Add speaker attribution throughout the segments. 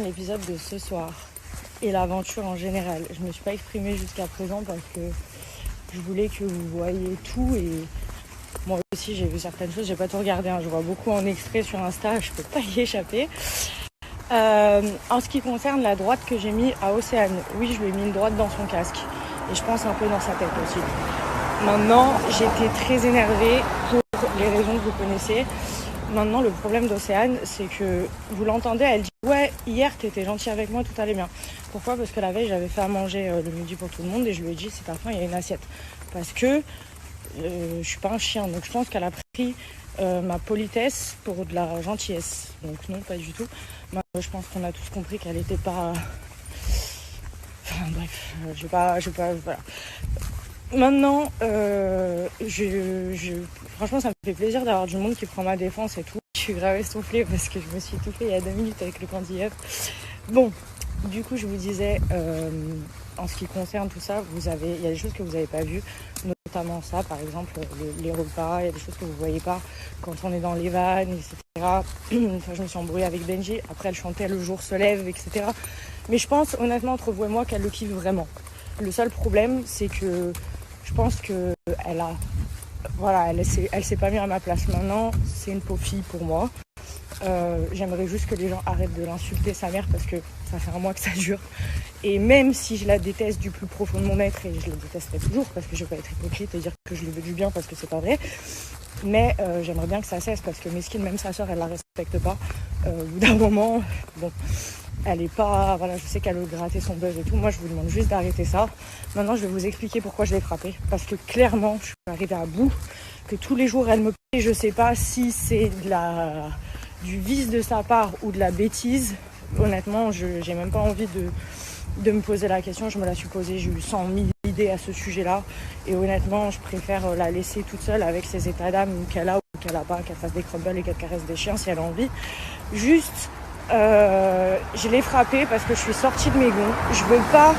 Speaker 1: L'épisode de ce soir et l'aventure en général. Je me suis pas exprimée jusqu'à présent parce que je voulais que vous voyiez tout et moi aussi j'ai vu certaines choses, j'ai pas tout regardé, je vois beaucoup en extrait sur Insta, je peux pas y échapper. En ce qui concerne la droite que j'ai mis à Océane, oui je lui ai mis une droite dans son casque et je pense un peu dans sa tête aussi. Maintenant j'étais très énervée pour les raisons que vous connaissez. Maintenant, le problème d'Océane, c'est que vous l'entendez, elle dit « Ouais, hier, t'étais gentil avec moi, tout allait bien. » Pourquoi ? Parce que la veille, j'avais fait à manger le midi pour tout le monde et je lui ai dit « C'est ta faim, il y a une assiette. » Parce que je suis pas un chien, donc je pense qu'elle a pris ma politesse pour de la gentillesse. Donc non, pas du tout. Moi, je pense qu'on a tous compris qu'elle était pas... Enfin bref, je vais pas... Voilà. Maintenant, franchement, ça me fait plaisir d'avoir du monde qui prend ma défense et tout. Je suis grave essoufflée parce que je me suis étouffée il y a 2 minutes avec le candy up. Bon, du coup, je vous disais, en ce qui concerne tout ça, il y a des choses que vous n'avez pas vues, notamment ça, par exemple, les repas, il y a des choses que vous ne voyez pas quand on est dans les vannes, etc. Enfin, je me suis embrouillée avec Benji, après elle chantait Le jour se lève, etc. Mais je pense, honnêtement, entre vous et moi, qu'elle le kiffe vraiment. Le seul problème, c'est que je pense qu'elle s'est pas mise à ma place. Maintenant, c'est une pauvre fille pour moi. J'aimerais juste que les gens arrêtent de l'insulter, sa mère, parce que ça fait un mois que ça dure. Et même si je la déteste du plus profond de mon être, et je la détesterai toujours, parce que je vais pas être hypocrite et dire que je lui veux du bien, parce que c'est pas vrai. Mais j'aimerais bien que ça cesse, parce que mesquine, même sa sœur, elle la respecte pas. Au bout d'un moment, bon... Elle est pas... Voilà, je sais qu'elle veut gratter son buzz et tout. Moi, je vous demande juste d'arrêter ça. Maintenant, je vais vous expliquer pourquoi je l'ai frappée. Parce que clairement, je suis arrivée à bout. Que tous les jours, elle me plaît. Je sais pas si c'est du vice de sa part ou de la bêtise. Honnêtement, j'ai même pas envie de me poser la question. Je me la suis posée. J'ai eu 100 000 idées à ce sujet-là. Et honnêtement, je préfère la laisser toute seule avec ses états d'âme qu'elle a ou qu'elle a pas. Qu'elle fasse des crumbles et qu'elle caresse des chiens si elle a envie. Juste... je l'ai frappé parce que je suis sortie de mes gonds. Je veux pas,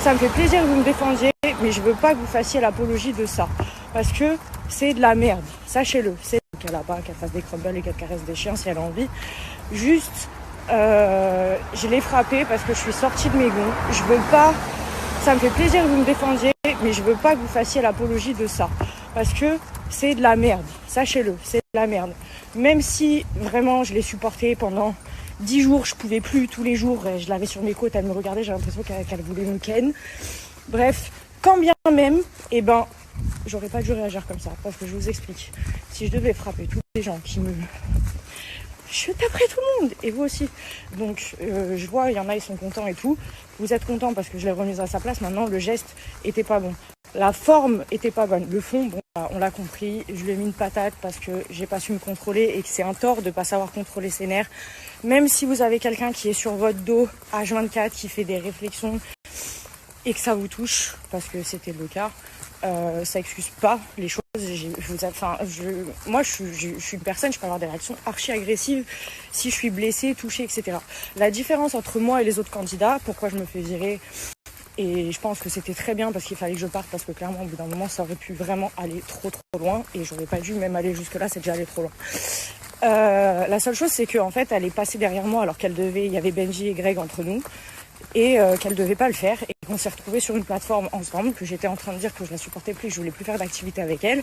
Speaker 1: ça me fait plaisir que vous me défendiez, mais je veux pas que vous fassiez l'apologie de ça. Parce que c'est de la merde, sachez-le. C'est qu'elle a pas, qu'elle fasse des crumbles et qu'elle caresse des chiens si elle a envie. Juste, je l'ai frappé parce que je suis sortie de mes gonds. Je veux pas, ça me fait plaisir que vous me défendiez, mais je veux pas que vous fassiez l'apologie de ça. Parce que c'est de la merde, sachez-le, c'est de la merde. Même si vraiment je l'ai supporté pendant 10 jours, je pouvais plus tous les jours, je l'avais sur mes côtes, elle me regardait, j'ai l'impression qu'elle voulait me ken. Bref, quand bien même, j'aurais pas dû réagir comme ça, parce que je vous explique. Si je devais frapper tous les gens qui me... Je taperais tout le monde, et vous aussi. Donc, je vois, il y en a, ils sont contents et tout. Vous êtes contents parce que je l'ai remise à sa place. Maintenant, le geste était pas bon. La forme était pas bonne. Le fond, bon, on l'a compris. Je lui ai mis une patate parce que j'ai pas su me contrôler et que c'est un tort de pas savoir contrôler ses nerfs. Même si vous avez quelqu'un qui est sur votre dos, H24, qui fait des réflexions et que ça vous touche, parce que c'était le cas, ça excuse pas les choses. Moi, je suis une personne, je peux avoir des réactions archi agressives si je suis blessée, touchée, etc. La différence entre moi et les autres candidats, pourquoi je me fais virer, et je pense que c'était très bien parce qu'il fallait que je parte, parce que clairement, au bout d'un moment, ça aurait pu vraiment aller trop loin, et j'aurais pas dû même aller jusque-là, c'est déjà allé trop loin. La seule chose, c'est qu'en fait, elle est passée derrière moi alors il y avait Benji et Greg entre nous, et qu'elle devait pas le faire, et qu'on s'est retrouvés sur une plateforme ensemble, que j'étais en train de dire que je la supportais plus, que je voulais plus faire d'activité avec elle,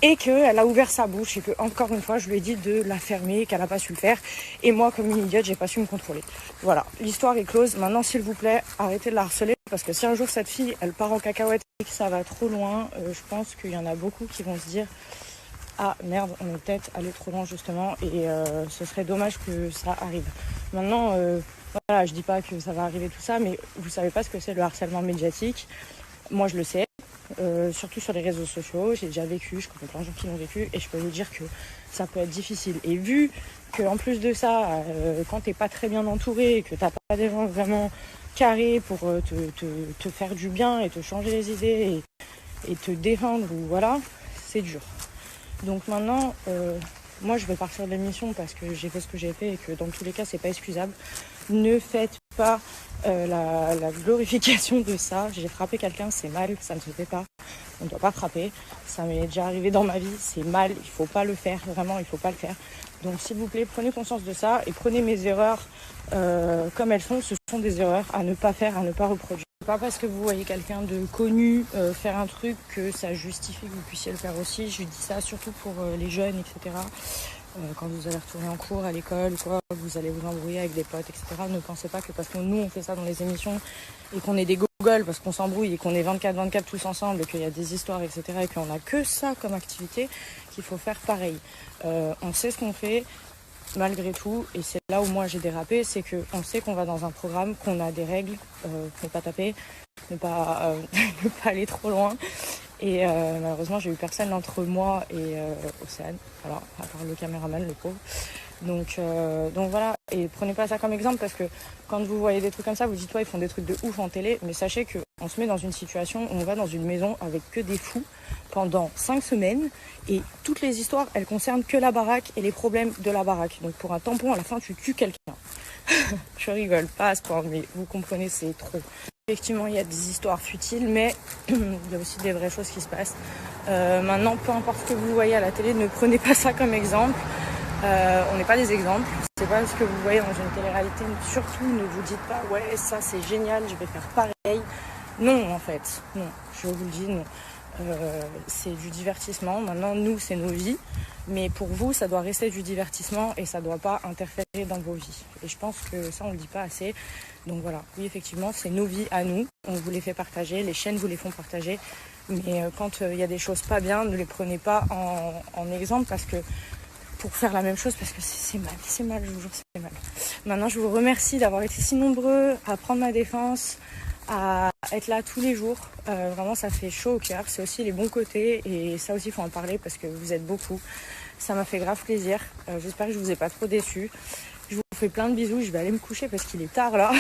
Speaker 1: et qu'elle a ouvert sa bouche, et que encore une fois je lui ai dit de la fermer, qu'elle n'a pas su le faire, et moi comme une idiote j'ai pas su me contrôler. Voilà, l'histoire est close. Maintenant, s'il vous plaît, arrêtez de la harceler, parce que si un jour cette fille elle part en cacahuète et que ça va trop loin, je pense qu'il y en a beaucoup qui vont se dire ah merde, on est peut-être allé trop loin justement, et ce serait dommage que ça arrive. Maintenant, voilà, je dis pas que ça va arriver tout ça, mais vous savez pas ce que c'est le harcèlement médiatique. Moi, je le sais, surtout sur les réseaux sociaux. J'ai déjà vécu, je connais plein de gens qui l'ont vécu, et je peux vous dire que ça peut être difficile. Et vu qu'en plus de ça, quand t'es pas très bien entouré, que t'as pas des gens vraiment carrés pour te faire du bien et te changer les idées et te défendre, ou voilà, c'est dur. Donc maintenant, moi je vais partir de l'émission parce que j'ai fait ce que j'ai fait et que dans tous les cas c'est pas excusable. Ne faites pas la glorification de ça. J'ai frappé quelqu'un, c'est mal, ça ne se fait pas. On ne doit pas frapper. Ça m'est déjà arrivé dans ma vie, c'est mal, il faut pas le faire, vraiment il faut pas le faire. Donc s'il vous plaît, prenez conscience de ça et prenez mes erreurs comme elles sont. Ce sont des erreurs à ne pas faire, à ne pas reproduire. Pas parce que vous voyez quelqu'un de connu faire un truc que ça justifie que vous puissiez le faire aussi. Je dis ça surtout pour les jeunes, etc. Quand vous allez retourner en cours, à l'école ou quoi, vous allez vous embrouiller avec des potes, etc. Ne pensez pas que parce que nous on fait ça dans les émissions et qu'on est des gogoles parce qu'on s'embrouille et qu'on est 24-24 tous ensemble et qu'il y a des histoires, etc. et qu'on a que ça comme activité, qu'il faut faire pareil. On sait ce qu'on fait malgré tout, et c'est là où moi j'ai dérapé, c'est qu'on sait qu'on va dans un programme, qu'on a des règles, ne pas taper, ne pas aller trop loin. Et malheureusement, j'ai eu personne entre moi et Océane, voilà, à part le caméraman, le pauvre. Donc voilà, et prenez pas ça comme exemple parce que quand vous voyez des trucs comme ça, vous dites ouais, ils font des trucs de ouf en télé, mais sachez qu'on se met dans une situation où on va dans une maison avec que des fous pendant 5 semaines et toutes les histoires, elles concernent que la baraque et les problèmes de la baraque. Donc pour un tampon, à la fin, tu tues quelqu'un. Je rigole, pas à ce point, mais vous comprenez, c'est trop. Effectivement, il y a des histoires futiles, mais il y a aussi des vraies choses qui se passent. Maintenant, peu importe ce que vous voyez à la télé, ne prenez pas ça comme exemple. On n'est pas des exemples. C'est pas ce que vous voyez dans une télé-réalité. Surtout, ne vous dites pas ouais, ça c'est génial, je vais faire pareil. Non, en fait, non. Je vous le dis, non. C'est du divertissement. Maintenant, nous, c'est nos vies. Mais pour vous, ça doit rester du divertissement et ça ne doit pas interférer dans vos vies. Et je pense que ça, on ne le dit pas assez. Donc voilà, oui, effectivement, c'est nos vies à nous. On vous les fait partager, les chaînes vous les font partager. Mais quand il y a des choses pas bien, ne les prenez pas en exemple parce que pour faire la même chose, parce que c'est mal, je vous jure, c'est mal. Maintenant, je vous remercie d'avoir été si nombreux à prendre ma défense, à être là tous les jours. Vraiment, ça fait chaud au cœur. C'est aussi les bons côtés et ça aussi, il faut en parler parce que vous êtes beaucoup. Ça m'a fait grave plaisir. J'espère que je vous ai pas trop déçus. Je vous fais plein de bisous. Je vais aller me coucher parce qu'il est tard là.